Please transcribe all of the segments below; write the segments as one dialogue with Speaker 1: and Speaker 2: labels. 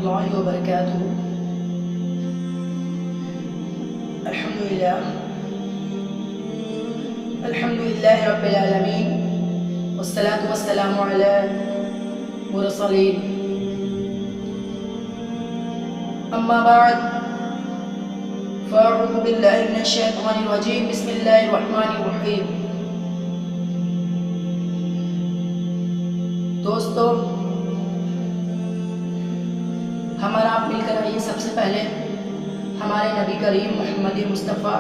Speaker 1: الله وبركاته. الحمد لله رب العالمين، والصلاة والسلام على المرسلين. أما بعد، فأعوذ بالله من الشيطان الرجيم. بسم الله الرحمن الرحيم. دوستو، ہمارا آپ مل کر آئیے سب سے پہلے ہمارے نبی کریم محمد مصطفیٰ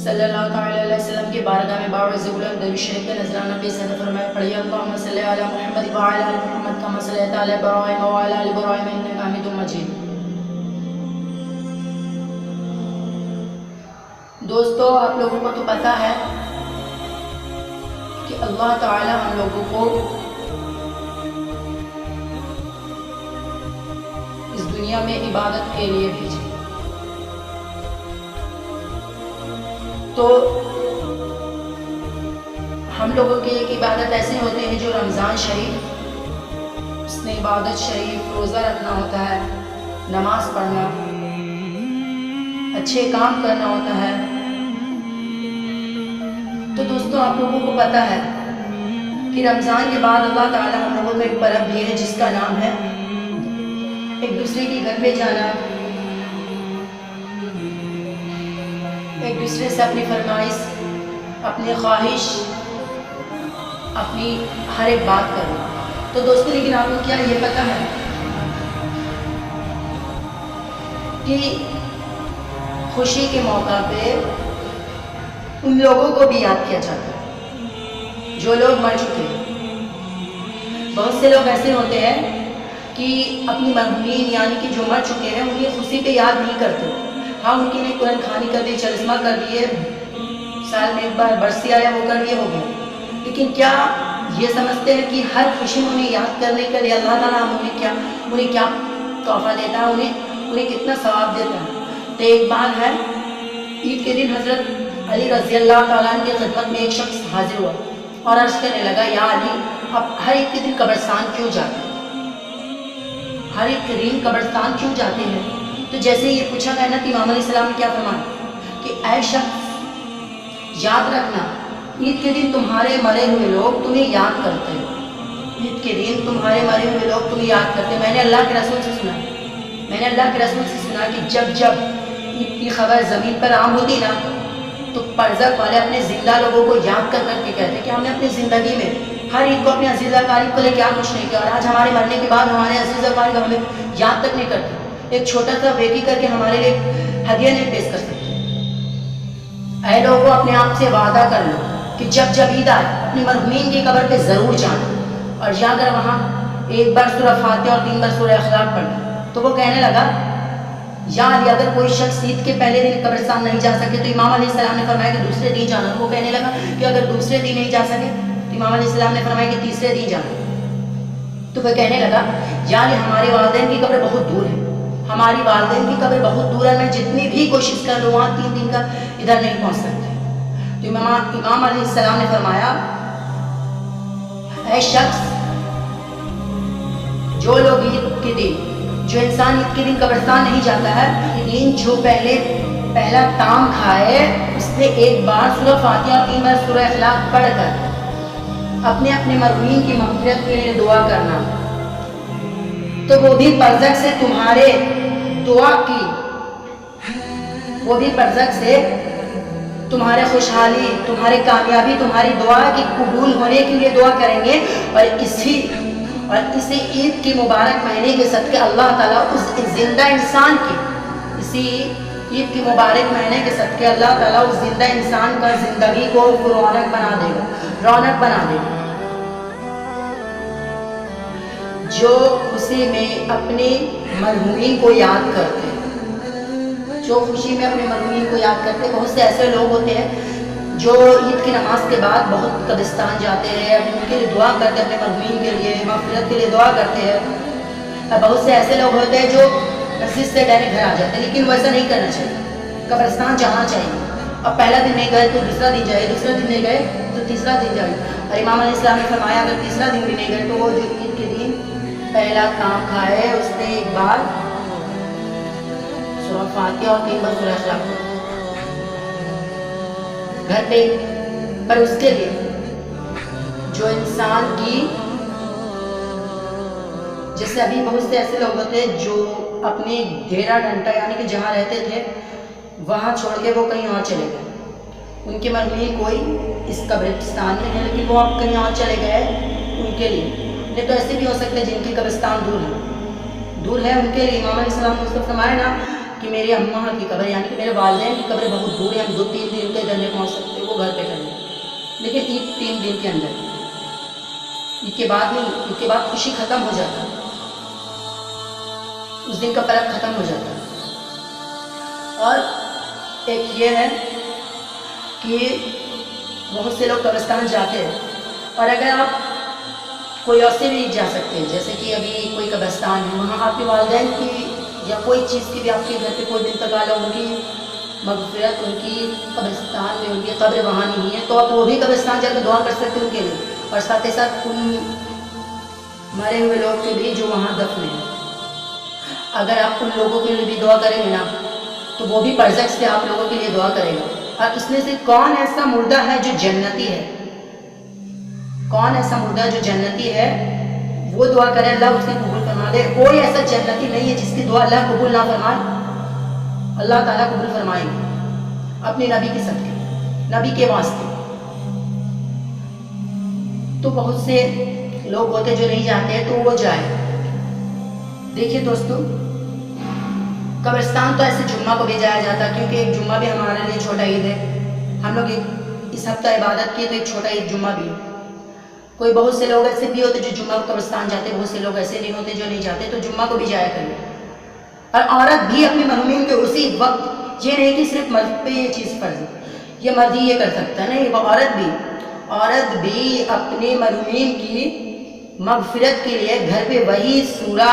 Speaker 1: صلی اللہ تعالی علیہ وسلم کی بارگاہ میں باعث بلند درود شریف کا نذرانہ پیش فرمائے. پڑھیے اللہم صلی علی محمد وعلی آل محمد کما صلیت علی ابراہیم وعلی آل ابراہیم انک حمید مجید. دوستو، آپ لوگوں کو تو پتہ ہے کہ اللہ تعالی ہم لوگوں کو اس دنیا میں عبادت کے لیے بھیجے. تو ہم لوگوں کی ایک عبادت ایسے ہوتے ہیں جو رمضان شریف، اس میں عبادت شریف، روزہ رکھنا ہوتا ہے، نماز پڑھنا، اچھے کام کرنا ہوتا ہے. تو دوستو، آپ لوگوں کو پتہ ہے کہ رمضان کے بعد اللہ تعالیٰ ہم لوگوں کو ایک پرب بھی ہے جس کا نام ہے ایک دوسرے کے گھر پہ جانا، ایک دوسرے سے اپنی فرمائش، اپنی خواہش، اپنی ہر ایک بات کرنا. تو دوستو، لیکن آپ کو کیا یہ پتہ ہے کہ خوشی کے موقع پہ ان لوگوں کو بھی یاد کیا جاتا ہے جو لوگ مر چکے ہیں. بہت سے لوگ ایسے ہوتے ہیں کہ اپنی مرحومین یعنی کہ جو مر چکے ہیں انہیں خوشی پہ یاد نہیں کرتے. ہاں، ان کے لیے قرآن خوانی کر دی، چلسمہ کر دیے، سال میں ایک بار برسی آیا وہ کر دیے، ہو گیا. لیکن کیا یہ سمجھتے ہیں کہ ہر خوشی میں انہیں یاد کرنے کے لیے اللہ تعالیٰ انہیں کیا تحفہ دیتا ہے، انہیں کتنا ثواب دیتا ہے؟ تو ایک بات ہے، عید کے دن حضرت علی رضی اللہ تعالیٰ عنہ کی خدمت میں ایک شخص حاضر ہوا اور عرض کرنے لگا، یا علی، اب ہر ایک کے دن قبرستان کیوں جاتے ہیں؟ ہر ایک کے دن قبرستان کیوں جاتے ہیں؟ تو جیسے یہ پوچھا گیا نا، تو امام علیہ السلام نے کیا فرمایا کہ اے شخص، یاد رکھنا، عید کے دن تمہارے مرے ہوئے لوگ تمہیں یاد کرتے ہیں. عید کے دن تمہارے مرے ہوئے لوگ تمہیں یاد کرتے ہیں. میں نے اللہ کے رسول سے سنا کہ جب عید کی خبر زمین پر عام ہوتی نا، تو پرزق والے اپنے زندہ لوگوں کو یاد کر کے کہتے ہیں کہ ہم نے اپنی زندگی میں ہر عید کو اپنے عزیز اقارب کو لے کیا کچھ نہیں کیا، اور آج ہمارے مرنے کے بعد ہمارے عزیز اقارب ہمیں یاد تک نہیں کرتے. ایک چھوٹا سا ویکی کر کے ہمارے لیے ہدیہ نہیں پیش کر سکتے. اے لوگوں، اپنے آپ سے وعدہ کر لو کہ جب عید آئے اپنی مرحومین کی قبر پہ ضرور جانا، اور جا کر وہاں ایک بار سورہ فاتحہ اور 3 بار سورہ اخلاق پڑھنا. تو وہ کہنے لگا، یا علی، اگر کوئی شخص عید کے پہلے دن قبرستان نہیں جا سکے تو امام علیہ السلام نے فرمایا کہ دوسرے دن جانا. وہ کہنے لگا کہ اگر دوسرے دن نہیں جا سکے تو امام علیہ السلام نے فرمایا کہ تیسرے دن جانا. تو وہ کہنے لگا، یا علی، ہمارے والدین کی قبر بہت دور ہے، ہماری والدین کی قبر بہت دور ہے، میں جتنی بھی کوشش کر لوں وہاں 3 دن کا ادھر نہیں پہنچ سکتے. تو امام علیہ السلام نے فرمایا، اے شخص، جو لوگ جو انسان عید کے دن قبرستان نہیں جاتا ہے، جو پہلا تام کھائے اس نے ایک بار سورہ فاتحہ اور 3 بار سورہ اخلاق پڑھ کر اپنے مرحومین کی مغفرت کے لیے دعا کرنا، تو وہ بھی برزخ سے تمہارے دعا کی، وہ بھی برزخ سے تمہارے خوشحالی، تمہارے کامیابی، تمہاری دعا کی قبول ہونے کے لیے دعا کریں گے. اور اسی عید کی مبارک مہینے کے صدقے اللہ تعالیٰ اس زندہ انسان کی، اسی عید کی مبارک مہینے کے صدقے اللہ تعالیٰ اس زندہ انسان کا زندگی کو رونق بنا دے گا. جو خوشی میں اپنے مرحومین کو یاد کرتے ہیں، بہت سے ایسے لوگ ہوتے ہیں جو عید کی نماز کے بعد بہت قبرستان جاتے ہیں، ان کے لیے دعا کرتے ہیں، اپنے مرحومین کے لیے مغفرت کے لیے دعا کرتے ہیں. بہت سے ایسے لوگ ہوتے ہیں جو مسجد سے ڈائریکٹ گھر آ جاتے ہیں، لیکن ویسا نہیں کرنا چاہیے. قبرستان جانا چاہیے. اب پہلا دن نہیں گئے تو دوسرا دن جائے، دوسرا دن نہیں گئے تو تیسرا دن جائے. اور امام علیہ السلام نے فرمایا اگر تیسرا دن بھی نہیں گئے تو وہ جو عید کے دن پہلا کام کھائے اس نے ایک بار سورہ فاتحہ اور 3 بار سورہ اخلاق گھر پہ. پر اس کے لیے جو انسان کی جیسے ابھی بہت سے ایسے لوگ ہوتے ہیں جو اپنی ڈیرا ڈنٹا یعنی کہ جہاں رہتے تھے وہاں چھوڑ کے وہ کہیں اور چلے گئے. ان کے مرحوم کوئی اس قبرستان میں ہے لیکن وہ اب کہیں اور چلے گئے. ان کے لیے نہیں تو ایسے بھی ہو سکتے ہیں جن کی قبرستان دور ہے ان کے لیے امام علیہ السلام نے اس کو فرمایا نا کہ میری اماں کی قبر یعنی کہ میرے والدین کی قبر بہت دور ہے, ہم 2-3 دن کے گھر نہیں پہنچ سکتے, وہ گھر پہ کریں لیکن عید 3 دن کے اندر. عید کے بعد نہیں, عید کے بعد خوشی ختم ہو جاتا, اس دن کا فرق ختم ہو جاتا. اور ایک یہ ہے کہ بہت سے لوگ قبرستان جاتے ہیں اور اگر آپ کوئی اور سے بھی جا سکتے ہیں جیسے کہ ابھی کوئی قبرستان ہے وہاں آپ کے والدین کی یا کوئی چیز کی بھی آپ کے گھر پہ کوئی بھی انتقال ہو ان کی مغفرت ان کی قبرستان میں ان کی قبر وہاں نہیں ہے تو آپ وہ بھی قبرستان جا کے دعا کر سکتے ہیں ان کے لیے اور ساتھ ہی ساتھ ان مرے ہوئے لوگ کے بھی جو وہاں دفن ہیں. اگر آپ ان لوگوں کے لیے بھی دعا کریں گے نا تو وہ بھی برزخ سے آپ لوگوں کے لیے دعا کرے گا. اور اس میں سے کون ایسا مردہ ہے جو جنتی ہے, کون ایسا مردہ جو جنتی ہے وہ دعا کرے اللہ اس کی قبول فرما دے. کوئی ایسا جنتی نہیں ہے جس کی دعا اللہ قبول نہ فرمائے, اللہ تعالیٰ قبول فرمائے گی اپنے نبی کے صدقے نبی کے واسطے. تو بہت سے لوگ ہوتے جو نہیں جاتے تو وہ جائے. دیکھیے دوستو قبرستان تو ایسے جمعہ کو بھی جایا جاتا کیونکہ ایک جمعہ بھی ہمارے لیے چھوٹا عید ہے. ہم لوگ اس ہفتہ عبادت کیے تو ایک چھوٹا عید جمعہ بھی ہے. کوئی بہت سے لوگ ایسے بھی ہوتے جو جمعہ کو قبرستان جاتے, بہت سے لوگ ایسے نہیں ہوتے جو نہیں جاتے, تو جمعہ کو بھی جایا کریں. اور عورت بھی اپنے مرحومین کے اسی وقت, یہ نہیں کہ صرف مرد پہ یہ چیز فرض ہے یہ مرد ہی یہ کر سکتا ہے, نہیں وہ عورت بھی اپنے مرحومین کی مغفرت کے لیے گھر پہ وہی سورہ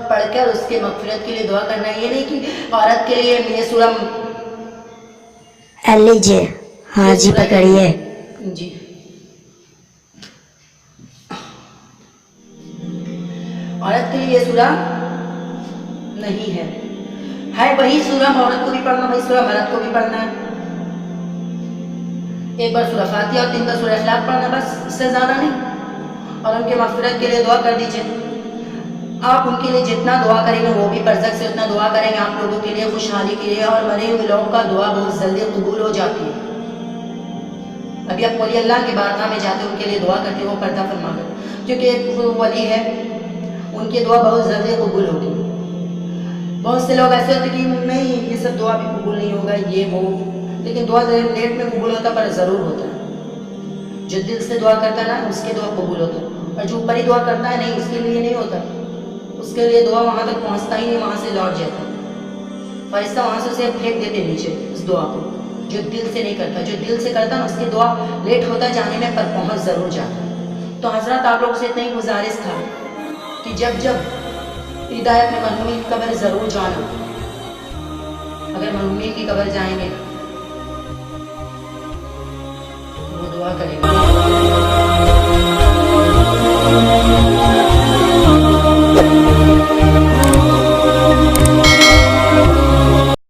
Speaker 1: پڑھ کر اس کے مغفرت کے لیے دعا کرنا. یہ نہیں کہ عورت کے لیے یہ سورہ
Speaker 2: لیجیے, ہاں جی پکڑیے
Speaker 1: جی عورت کے لیے یہ سورہ نہیں ہے وہی سورہ عورت کو بھی پڑھنا, وہی سورہ مرد کو بھی پڑھنا ہے. ایک بار سورہ فاتحہ اور 3 بار سورہ اخلاق پڑھنا, بس اس سے زیادہ نہیں. اور ان کے مغفرت کے لیے دعا کر دیجیے. آپ ان کے لیے جتنا دعا کریں گے وہ بھی برزخ سے اتنا دعا کریں گے آپ لوگوں کے لیے, خوشحالی کے لیے. اور مرے ہوئے لوگوں کا دعا بہت جلدی قبول ہو جاتی ہے. ابھی آپ ولی اللہ کے بارگاہ میں جاتے ان کے لیے دعا کرتے وہ پردہ فرما کر, کیونکہ ایک ولی ہے ان کی دعا بہت جلدی قبول ہوگی. بہت سے لوگ ایسے ہوتے کہ نہیں یہ سب دعا بھی قبول نہیں ہوگا یہ وہ, لیکن دعا لیٹ میں قبول ہوتا پر ضرور ہوتا ہے. جو دل سے دعا کرتا ہے نا اس کی دعا قبول ہوتا ہے, اور جو اوپر ہی دعا کرتا ہے نہیں اس کے لیے نہیں ہوتا, اس کے لیے دعا وہاں تک پہنچتا ہی نہیں, وہاں سے لوٹ جاتا. فرشتہ وہاں سے اسے پھینک دیتے نیچے اس دعا کو. جو دل سے نہیں کرتا, جو دل سے کرتا نا اس کی دعا لیٹ ہوتا جانے میں پر پہنچ ضرور جاتا. تو حضرات آپ لوگ سے اتنا ہی گزارش تھا کہ جب ہدایت میں مرحومین کی قبر ضرور جانا. اگر مرحومین کی قبر جائیں گے وہ دعا کریں گے.